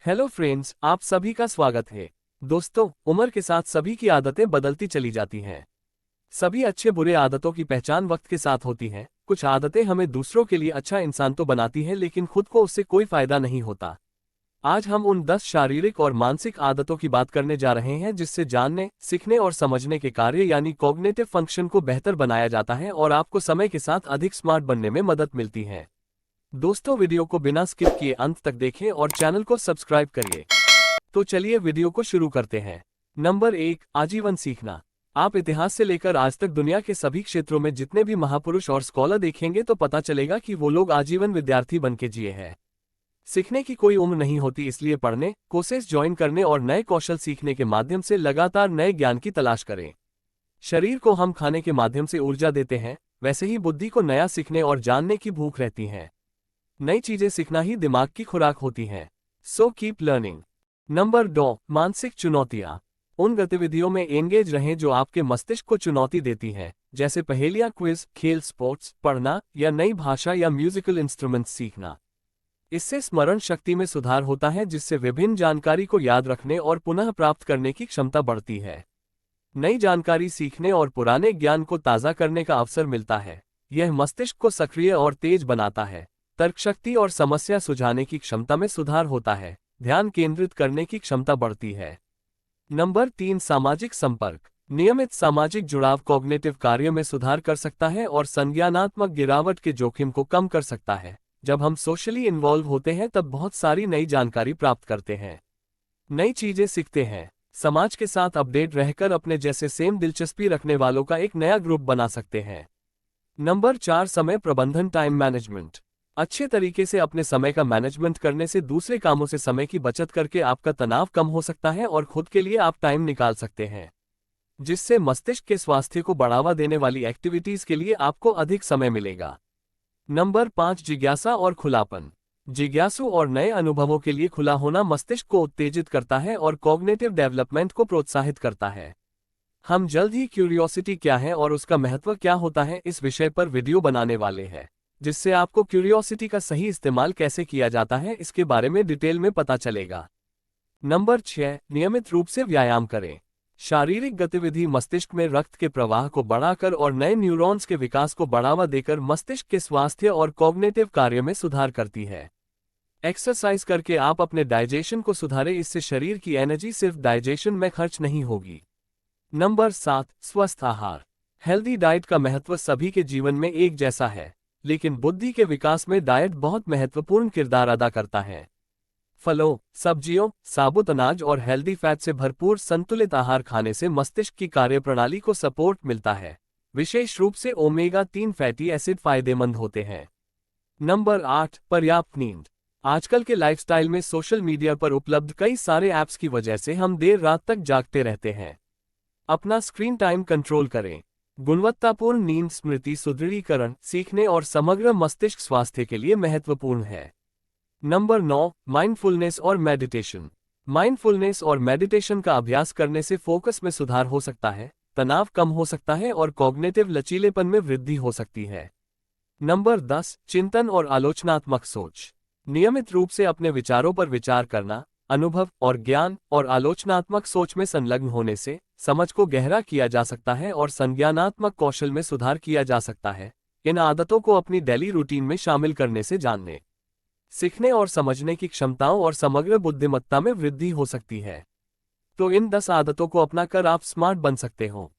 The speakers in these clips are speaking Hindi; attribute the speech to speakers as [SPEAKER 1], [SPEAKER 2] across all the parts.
[SPEAKER 1] हेलो फ्रेंड्स, आप सभी का स्वागत है। दोस्तों, उम्र के साथ सभी की आदतें बदलती चली जाती हैं। सभी अच्छे बुरे आदतों की पहचान वक्त के साथ होती है। कुछ आदतें हमें दूसरों के लिए अच्छा इंसान तो बनाती हैं, लेकिन खुद को उससे कोई फायदा नहीं होता। आज हम उन 10 शारीरिक और मानसिक आदतों की बात करने जा रहे हैं जिससे जानने, सीखने और समझने के कार्य यानी कॉग्निटिव फंक्शन को बेहतर बनाया जाता है और आपको समय के साथ अधिक स्मार्ट बनने में मदद मिलती है। दोस्तों, वीडियो को बिना स्किप किए अंत तक देखें और चैनल को सब्सक्राइब करिए। तो चलिए वीडियो को शुरू करते हैं। नंबर 1, आजीवन सीखना। आप इतिहास से लेकर आज तक दुनिया के सभी क्षेत्रों में जितने भी महापुरुष और स्कॉलर देखेंगे तो पता चलेगा कि वो लोग आजीवन विद्यार्थी बन के जिए हैं। सीखने की कोई उम्र नहीं होती, इसलिए पढ़ने, कोर्सेज ज्वाइन करने और नए कौशल सीखने के माध्यम से लगातार नए ज्ञान की तलाश करें। शरीर को हम खाने के माध्यम से ऊर्जा देते हैं, वैसे ही बुद्धि को नया सीखने और जानने की भूख रहती है। नई चीजें सीखना ही दिमाग की खुराक होती है। So keep learning. नंबर 2, मानसिक चुनौतियां। उन गतिविधियों में एंगेज रहें जो आपके मस्तिष्क को चुनौती देती हैं, जैसे पहेलियां, क्विज, खेल, स्पोर्ट्स, पढ़ना या नई भाषा या म्यूजिकल इंस्ट्रूमेंट्स सीखना। इससे स्मरण शक्ति में सुधार होता है, जिससे विभिन्न जानकारी को याद रखने और पुनः प्राप्त करने की क्षमता बढ़ती है। नई जानकारी सीखने और पुराने ज्ञान को ताज़ा करने का अवसर मिलता है। यह मस्तिष्क को सक्रिय और तेज बनाता है। तर्कशक्ति और समस्या सुलझाने की क्षमता में सुधार होता है। ध्यान केंद्रित करने की क्षमता बढ़ती है। नंबर 3, सामाजिक संपर्क। नियमित सामाजिक जुड़ाव कॉग्निटिव कार्य में सुधार कर सकता है और संज्ञानात्मक गिरावट के जोखिम को कम कर सकता है। जब हम सोशली इन्वॉल्व होते हैं तब बहुत सारी नई जानकारी प्राप्त करते हैं, नई चीजें सीखते हैं। समाज के साथ अपडेट रहकर अपने जैसे सेम दिलचस्पी रखने वालों का एक नया ग्रुप बना सकते हैं। नंबर 4, समय प्रबंधन, टाइम मैनेजमेंट। अच्छे तरीके से अपने समय का मैनेजमेंट करने से दूसरे कामों से समय की बचत करके आपका तनाव कम हो सकता है और खुद के लिए आप टाइम निकाल सकते हैं, जिससे मस्तिष्क के स्वास्थ्य को बढ़ावा देने वाली एक्टिविटीज के लिए आपको अधिक समय मिलेगा। नंबर 5, जिज्ञासा और खुलापन। जिज्ञासु और नए अनुभवों के लिए खुला होना मस्तिष्क को उत्तेजित करता है और कॉग्निटिव डेवलपमेंट को प्रोत्साहित करता है। हम जल्द ही क्यूरियोसिटी क्या है और उसका महत्व क्या होता है इस विषय पर वीडियो बनाने वाले हैं, जिससे आपको क्यूरियोसिटी का सही इस्तेमाल कैसे किया जाता है इसके बारे में डिटेल में पता चलेगा। नंबर 6, नियमित रूप से व्यायाम करें। शारीरिक गतिविधि मस्तिष्क में रक्त के प्रवाह को बढ़ाकर और नए न्यूरॉन्स के विकास को बढ़ावा देकर मस्तिष्क के स्वास्थ्य और कॉग्निटिव कार्य में सुधार करती है। एक्सरसाइज करके आप अपने डाइजेशन को सुधारें, इससे शरीर की एनर्जी सिर्फ डाइजेशन में खर्च नहीं होगी। नंबर 7, स्वस्थ आहार। हेल्दी डाइट का महत्व सभी के जीवन में एक जैसा है, लेकिन बुद्धि के विकास में डाइट बहुत महत्वपूर्ण किरदार अदा करता है। फलों, सब्जियों, साबुत अनाज और हेल्दी फैट से भरपूर संतुलित आहार खाने से मस्तिष्क की कार्यप्रणाली को सपोर्ट मिलता है। विशेष रूप से ओमेगा 3 फैटी एसिड फायदेमंद होते हैं। नंबर 8, पर्याप्त नींद। आजकल के लाइफस्टाइल में सोशल मीडिया पर उपलब्ध कई सारे ऐप्स की वजह से हम देर रात तक जागते रहते हैं। अपना स्क्रीन टाइम कंट्रोल करें। गुणवत्तापूर्ण नींद स्मृति सुदृढ़ीकरण, सीखने और समग्र मस्तिष्क स्वास्थ्य के लिए महत्वपूर्ण है। नंबर 9, माइंडफुलनेस और मेडिटेशन। माइंडफुलनेस और मेडिटेशन का अभ्यास करने से फोकस में सुधार हो सकता है, तनाव कम हो सकता है और कॉग्निटिव लचीलेपन में वृद्धि हो सकती है। नंबर 10, चिंतन और आलोचनात्मक सोच। नियमित रूप से अपने विचारों पर विचार करना, अनुभव और ज्ञान और आलोचनात्मक सोच में संलग्न होने से समझ को गहरा किया जा सकता है और संज्ञानात्मक कौशल में सुधार किया जा सकता है। इन आदतों को अपनी डेली रूटीन में शामिल करने से जानने, सीखने और समझने की क्षमताओं और समग्र बुद्धिमत्ता में वृद्धि हो सकती है। तो इन 10 आदतों को अपनाकर आप स्मार्ट बन सकते हो।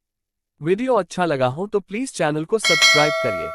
[SPEAKER 1] वीडियो अच्छा लगा हो तो प्लीज चैनल को सब्सक्राइब करिए।